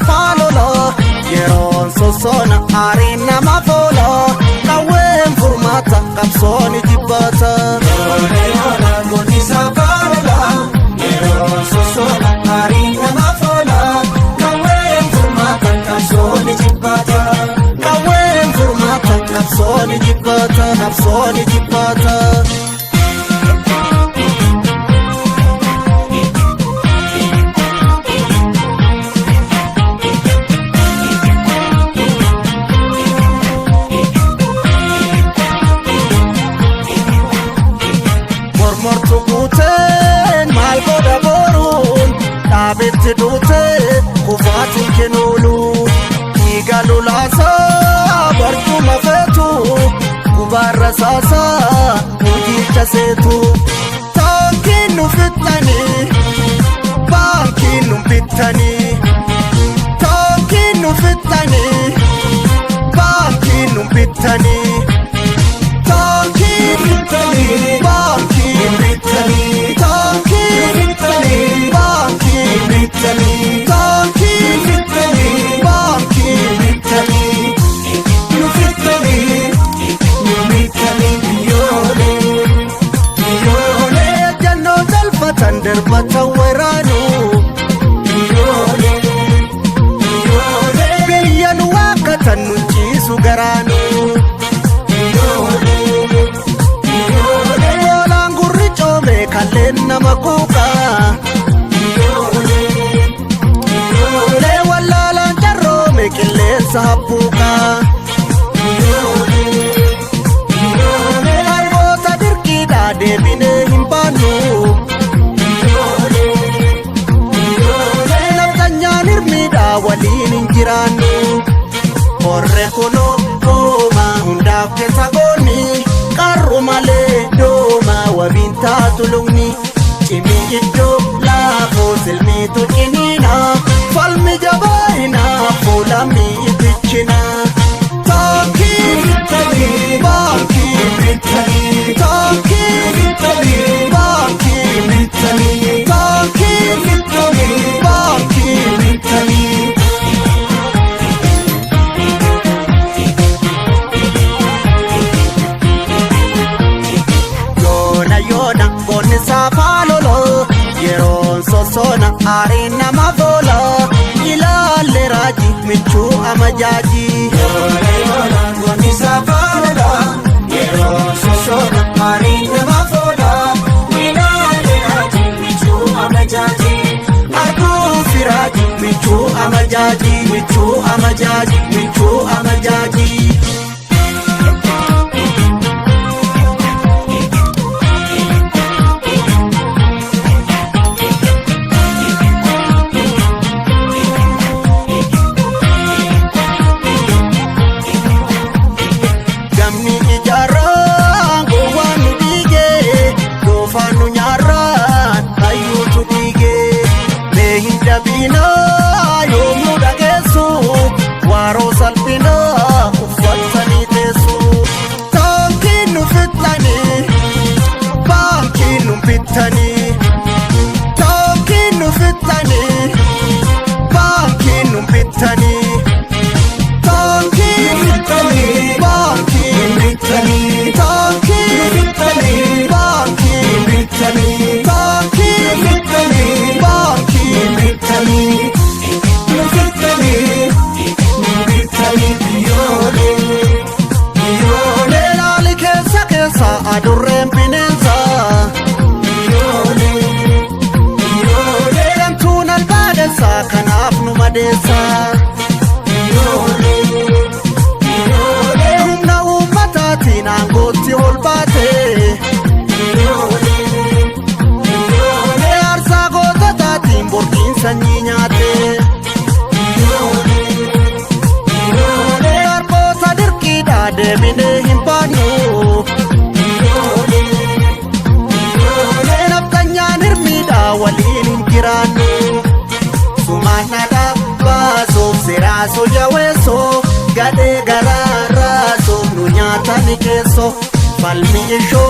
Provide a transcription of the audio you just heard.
saafalola yeroon sosona aariin nama fola qawween furmaata qabsoon jibbata goonni saafalola yeroon sosona aariin nama fola qawween furmaata qabsoon jibbata qawween furmaata qabsoon jibbata qabsoon jibbata. Mortu kuteen maal godha boruun dhaabetti duutee kufaatiin kennuulu dhiiga lolaasaa barcuma feetu gubaarra saasaa hojiicha seetu taankiin nu fixxanii baankiin nu bittanii taankiin nu fixxanii baankiin nu bittanii. Darbata waraanu biyyan waaqatan nu ciisu garaanu goolaan gurri coome kalleen nama quuqaa wallaalaan carroome qilleensa haphuuqaa harboota dirqiidhaa deebinee hin baannu waliin injiraannu horre kuno dooma hundaaf keessa goonni qarru malee dooma wabiin taatu lugni cimii iddoo laafoo silmiitu ciniina falmi jabaayina fuulamii ibichina taakkii bitanii baankii bitanii taakkii bitanii baankii bitanii taakkii bitanii baankii bitanii. Yeroon sosona aariin nama fola ilaalle raajii michuu amajaaji. Goonni saafalola yeroon sosona aariin nama fola ilaalle raajii michuu amajaaji. Arguu firaaji michuu amajaaji michuu amajaaji michuu amajaaji. Yoomuu dhageessu waaroo salphinaa uffatanii teessu taankiin nu fixxanii baankiin nu bittanii taankiin nu fixxanii baankiin nu bittanii taankiin bitanii baankiin bitanii taankiin bitanii baankiin bitanii taankiin bitanii baankiin bitanii. Adurreen bineensa deemtuun albaadessa kanaaf nu madeessa humna uummataatiin aangootti ol baate aarsaa goototaatiin borqiin sanyii nyaate harboota dirqiidhaa deebinee hin baannu. Waliin injiraannu sumaanadha baasuuf siraaso jaweessoo gadhee garaarraa soofnu nyaatani keessoo falmi ishoo